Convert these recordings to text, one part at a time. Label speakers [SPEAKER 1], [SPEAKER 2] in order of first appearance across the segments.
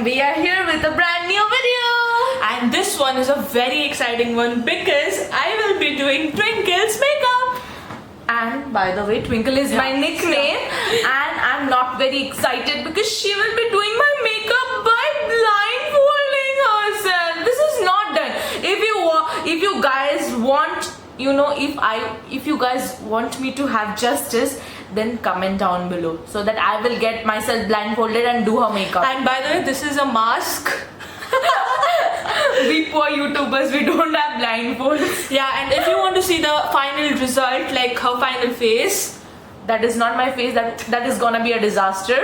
[SPEAKER 1] we are here with a brand new video.
[SPEAKER 2] And this one is a very exciting one because I will be doing Twinkle's makeup.
[SPEAKER 1] And by the way, Twinkle is my nickname, and I'm not very excited because she will be doing my makeup by blindfolding herself. This is not done. If you guys want, if you guys want me to have justice, then comment down below so that I will get myself blindfolded and do her makeup.
[SPEAKER 2] And by the way, this is a mask.
[SPEAKER 1] We poor YouTubers, we don't have blindfolds.
[SPEAKER 2] Yeah, and if you want to see the final result, like her final face,
[SPEAKER 1] that is not my face. That is gonna be a disaster.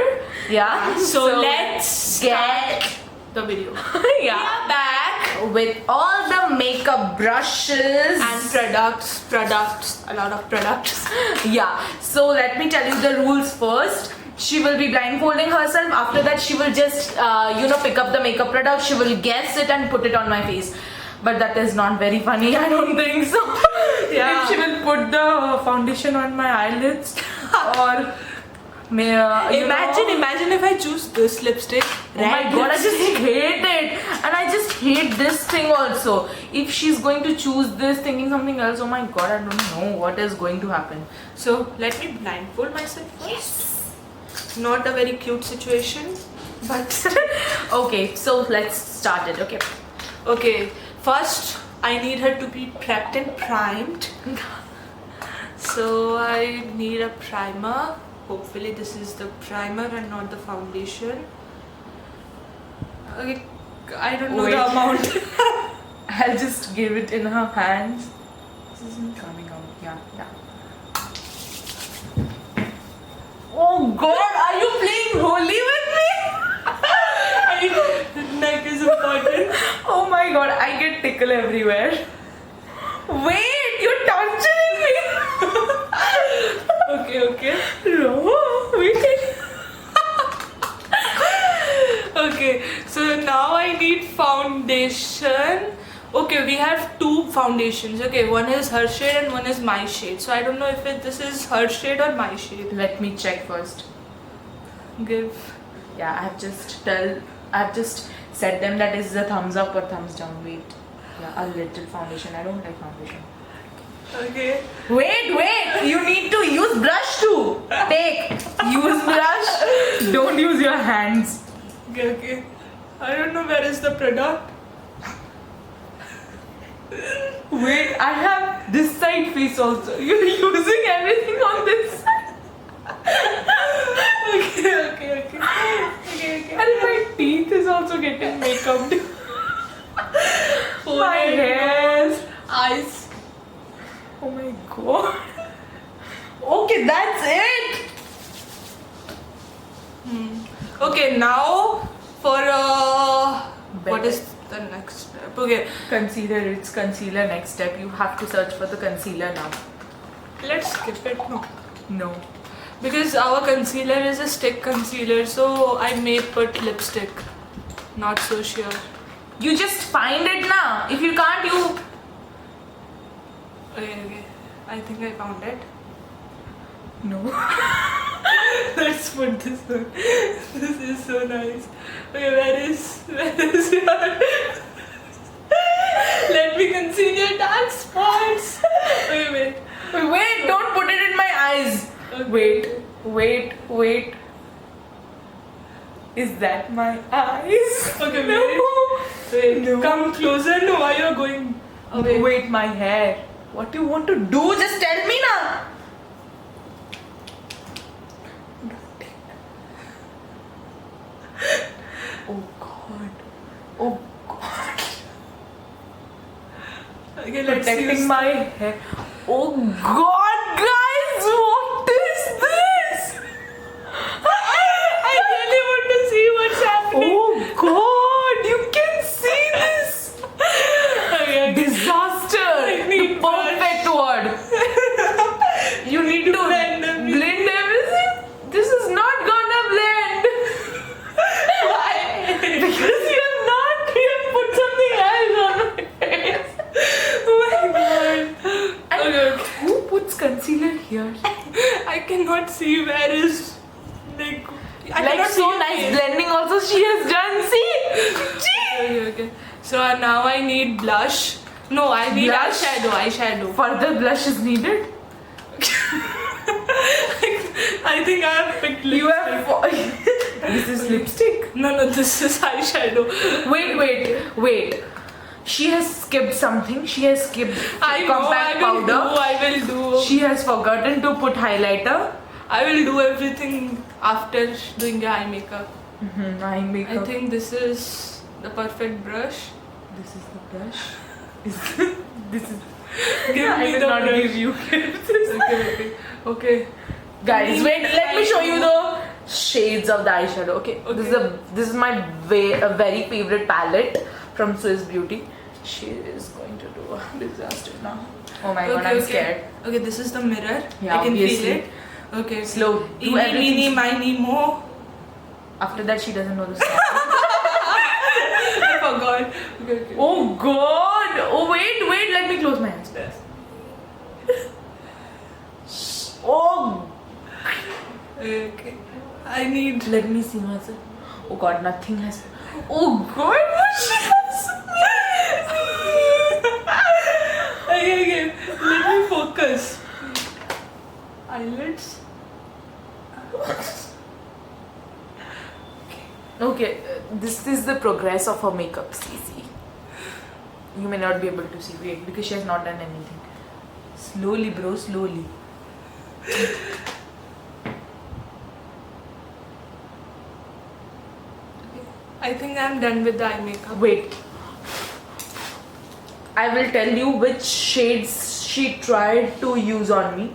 [SPEAKER 1] Yeah.
[SPEAKER 2] So let's
[SPEAKER 1] get
[SPEAKER 2] the video.
[SPEAKER 1] Yeah.
[SPEAKER 2] We are back
[SPEAKER 1] with all the makeup brushes
[SPEAKER 2] and products, a lot of products.
[SPEAKER 1] Yeah. So let me tell you the rules first. She will be blindfolding herself. After that, she will just pick up the makeup product. She will guess it and put it on my face. But that is not very funny. I don't think so.
[SPEAKER 2] Yeah.
[SPEAKER 1] If she will put the foundation on my eyelids or
[SPEAKER 2] imagine if I choose this lipstick.
[SPEAKER 1] Oh my god, I just hate it. And I just hate this thing also. If she's going to choose this thinking something else, oh my god, I don't know what is going to happen.
[SPEAKER 2] So let me blindfold myself first.
[SPEAKER 1] Yes.
[SPEAKER 2] Not a very cute situation, but
[SPEAKER 1] okay, so let's start it.
[SPEAKER 2] Okay, first I need her to be prepped and primed. So I need a primer. Hopefully this is the primer and not the foundation. Okay, I don't know the amount.
[SPEAKER 1] I'll just give it in her hands. This isn't coming out. Yeah. Oh god, are you playing holy with me?
[SPEAKER 2] Neck is important.
[SPEAKER 1] Oh my god, I get tickle everywhere. Wait, you're torturing me.
[SPEAKER 2] Okay.
[SPEAKER 1] No, wait.
[SPEAKER 2] Okay, so now I need foundation. Okay, we have two foundations. Okay, one is her shade and one is my shade. So I don't know if this is her shade or my shade.
[SPEAKER 1] Let me check first. Yeah, I have just said them that is the thumbs up or thumbs down. Wait. Yeah, a little foundation. I don't like foundation.
[SPEAKER 2] Okay.
[SPEAKER 1] Wait. You need to use brush too. Use brush. Don't use your hands.
[SPEAKER 2] Okay. I don't know where is the product.
[SPEAKER 1] Wait, I have this side face also. You're using everything on this side.
[SPEAKER 2] Okay.
[SPEAKER 1] And my teeth is also getting makeup. My hairs, eyes. Oh my god. Okay, that's it.
[SPEAKER 2] Okay, now for what is the next step? Okay,
[SPEAKER 1] Concealer, it's concealer next step. You have to search for the concealer now.
[SPEAKER 2] let's skip it.
[SPEAKER 1] No.
[SPEAKER 2] Because our concealer is a stick concealer, so I may put lipstick. Not so sure.
[SPEAKER 1] You just find it now. If you can't, you...
[SPEAKER 2] Okay. I think I found it.
[SPEAKER 1] No.
[SPEAKER 2] Let's put this one. This is so nice. Okay, where is your... Let me conceal your dark spots. Wait.
[SPEAKER 1] Wait, don't put it in my eyes.
[SPEAKER 2] Okay.
[SPEAKER 1] Wait. Is that my eyes?
[SPEAKER 2] Okay,
[SPEAKER 1] No.
[SPEAKER 2] wait.
[SPEAKER 1] No.
[SPEAKER 2] Come closer. No, why you're going away?
[SPEAKER 1] Wait, my hair. What do you want to do? Just tell me now. Oh god.
[SPEAKER 2] Okay, let's
[SPEAKER 1] Protecting
[SPEAKER 2] use
[SPEAKER 1] my hair. Oh god, guys, what is this?
[SPEAKER 2] I really want to see what's happening.
[SPEAKER 1] Oh god, you can see this.
[SPEAKER 2] Okay.
[SPEAKER 1] Disaster.
[SPEAKER 2] need
[SPEAKER 1] The perfect word. You need to
[SPEAKER 2] blend
[SPEAKER 1] blend everything. This is not gonna blend.
[SPEAKER 2] Why?
[SPEAKER 1] Because you have put something else on my face.
[SPEAKER 2] Oh my god.
[SPEAKER 1] And
[SPEAKER 2] Okay.
[SPEAKER 1] who puts concealer here?
[SPEAKER 2] I cannot see where is like I
[SPEAKER 1] Like
[SPEAKER 2] cannot see
[SPEAKER 1] so
[SPEAKER 2] your
[SPEAKER 1] nice
[SPEAKER 2] face.
[SPEAKER 1] blending also she has done. See?
[SPEAKER 2] Okay. So now I need blush. No, I need
[SPEAKER 1] Blush?
[SPEAKER 2] eyeshadow.
[SPEAKER 1] Further blush is needed.
[SPEAKER 2] I think I have picked lipstick.
[SPEAKER 1] You have. This is lipstick.
[SPEAKER 2] No, this is eyeshadow.
[SPEAKER 1] Wait. She has skipped something. She has skipped
[SPEAKER 2] I know,
[SPEAKER 1] compact powder.
[SPEAKER 2] I will do.
[SPEAKER 1] She has forgotten to put highlighter.
[SPEAKER 2] I will do everything after doing the eye makeup.
[SPEAKER 1] Eye makeup.
[SPEAKER 2] I think this is the perfect brush.
[SPEAKER 1] This is the brush. This is.
[SPEAKER 2] Give
[SPEAKER 1] I
[SPEAKER 2] me
[SPEAKER 1] will
[SPEAKER 2] the
[SPEAKER 1] not
[SPEAKER 2] brush.
[SPEAKER 1] give you.
[SPEAKER 2] Okay.
[SPEAKER 1] Guys, wait. Let me show you the shades of the eyeshadow. Okay. This is my a very favorite palette from Swiss Beauty. She is going to do a disaster now. Oh my god, I'm scared.
[SPEAKER 2] Okay, this is the mirror.
[SPEAKER 1] Yeah,
[SPEAKER 2] I can
[SPEAKER 1] obviously.
[SPEAKER 2] feel it. Okay.
[SPEAKER 1] Slow. Do
[SPEAKER 2] Eeny,
[SPEAKER 1] everything.
[SPEAKER 2] meeny, miny, mo.
[SPEAKER 1] After that, she doesn't know the song.
[SPEAKER 2] I forgot. Okay.
[SPEAKER 1] Oh god! Oh wait, let me close my eyes. Oh,
[SPEAKER 2] Okay. I need.
[SPEAKER 1] let me see myself. Oh god, nothing has. Oh god, what she has.
[SPEAKER 2] Okay. Let me focus. Eyelids.
[SPEAKER 1] Okay, this is the progress of her makeup. See. You may not be able to see. Wait, because she has not done anything. Slowly, bro, slowly.
[SPEAKER 2] I think I'm done with the eye makeup.
[SPEAKER 1] Wait. I will tell you which shades she tried to use on me.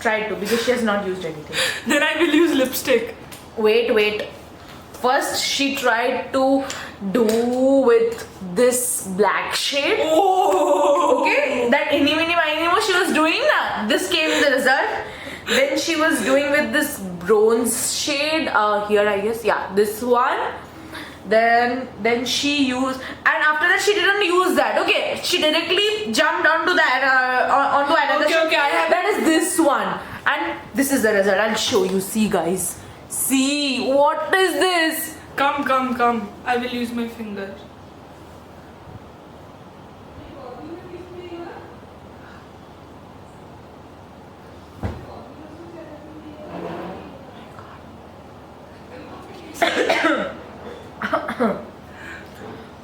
[SPEAKER 1] Tried to, because she has not used anything.
[SPEAKER 2] Then I will use lipstick.
[SPEAKER 1] Wait. First, she tried to do with this black shade.
[SPEAKER 2] Oh.
[SPEAKER 1] Okay, that Eeny Meeny Miny Mo she was doing na. This came the result. Then she was doing with this bronze shade. Here I guess, yeah, this one. Then she used, and after that she didn't use that. Okay, she directly jumped onto that onto another shade.
[SPEAKER 2] Okay, I have.
[SPEAKER 1] That is this one, and this is the result. I'll show you. See, guys. See, what is this?
[SPEAKER 2] Come. I will use my finger.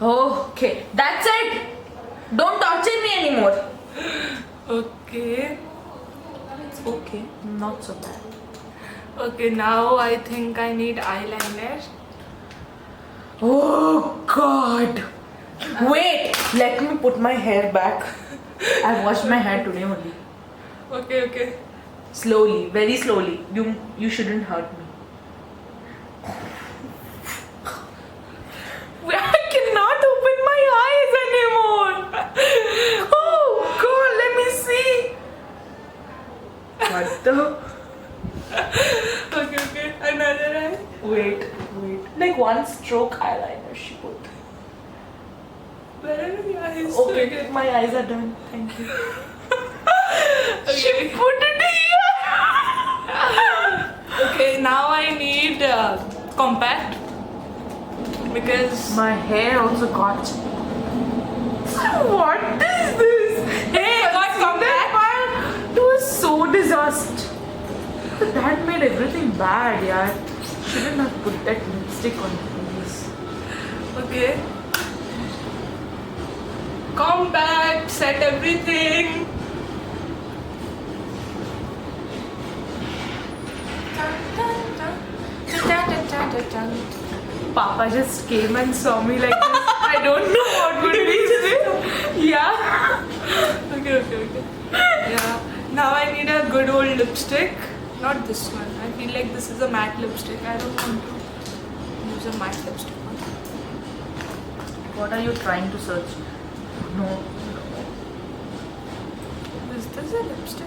[SPEAKER 1] Okay, that's it. Don't torture me anymore.
[SPEAKER 2] Okay.
[SPEAKER 1] It's okay, not so bad.
[SPEAKER 2] Okay, now I think I need eyeliner.
[SPEAKER 1] Oh God! Wait, let me put my hair back. I washed my hair today only.
[SPEAKER 2] Okay.
[SPEAKER 1] Slowly, very slowly. You shouldn't hurt me. I cannot open my eyes anymore. Oh God, let me see. What the?
[SPEAKER 2] Okay. Another eye.
[SPEAKER 1] Wait. Like one stroke eyeliner she put.
[SPEAKER 2] Where are the eyes?
[SPEAKER 1] Okay, my eyes are done. Thank you. She
[SPEAKER 2] Okay.
[SPEAKER 1] put it here.
[SPEAKER 2] Okay, now I need compact because
[SPEAKER 1] My hair also got. What is this?
[SPEAKER 2] Hey, I got compact.
[SPEAKER 1] It was so disaster. That made everything bad, yaar. Shouldn't have put that lipstick on this.
[SPEAKER 2] Okay. Compact, set everything.
[SPEAKER 1] Papa just came and saw me like this. I don't know what would be this. Yeah.
[SPEAKER 2] Okay. Yeah. Now I need a good old lipstick. Not this one. I feel like this is a matte lipstick. I don't want to use a matte lipstick.
[SPEAKER 1] What are you trying to search? No.
[SPEAKER 2] Is this a lipstick?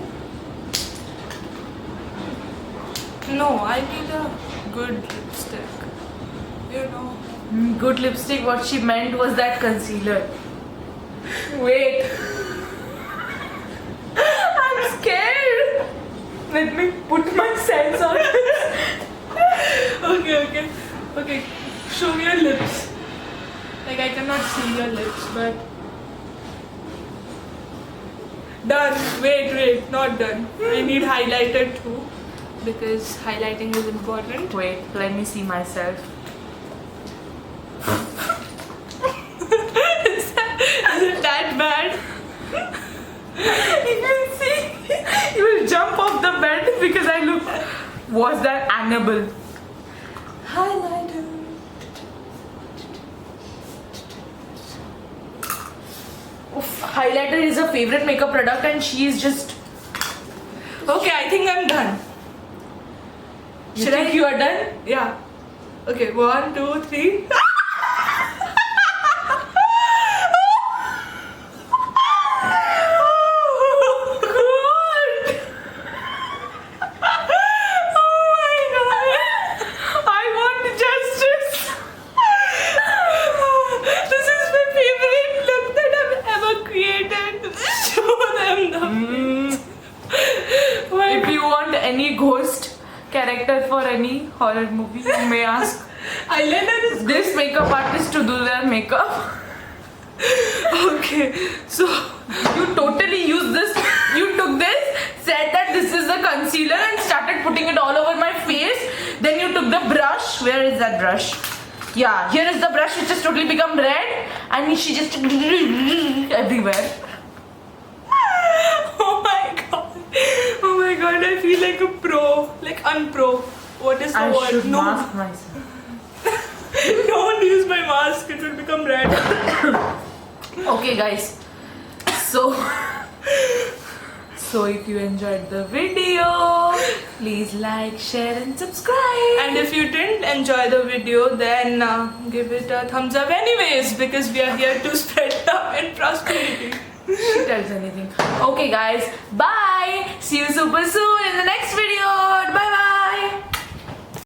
[SPEAKER 2] No, I need a good lipstick. You know.
[SPEAKER 1] Good lipstick, what she meant was that concealer. Wait. I'm scared. Let me put my sense on this.
[SPEAKER 2] Okay, show me your lips. Like I cannot see your lips, but done. Wait, not done. I need highlighter too because highlighting is important.
[SPEAKER 1] Wait, let me see myself.
[SPEAKER 2] Is it that bad?
[SPEAKER 1] You will see. You will jump off the bed because I look. Was that Annabelle?
[SPEAKER 2] Highlighter.
[SPEAKER 1] Oof, highlighter is a favorite makeup product, and she is just.
[SPEAKER 2] Okay, I think I'm done.
[SPEAKER 1] You think you are done?
[SPEAKER 2] Yeah. Okay, 1, 2, 3.
[SPEAKER 1] If you want any ghost character for any horror movie, you may ask
[SPEAKER 2] Eyeliner is
[SPEAKER 1] this makeup artist to do their makeup.
[SPEAKER 2] okay. So
[SPEAKER 1] You totally used this. You took this, said that this is the concealer, and started putting it all over my face. Then you took the brush. Where is that brush? Yeah, here is the brush which has totally become red, and she just everywhere.
[SPEAKER 2] oh my god, I feel like a pro, like unpro. What is the
[SPEAKER 1] I
[SPEAKER 2] word?
[SPEAKER 1] should
[SPEAKER 2] No,
[SPEAKER 1] mask myself.
[SPEAKER 2] don't use my mask. It will become red.
[SPEAKER 1] Okay, guys. So if you enjoyed the video, please like, share, and subscribe.
[SPEAKER 2] And if you didn't enjoy the video, then give it a thumbs up anyways, because we are here to spread love and prosperity.
[SPEAKER 1] She tells anything. Okay, guys. Bye. See you super soon in the next video. Bye.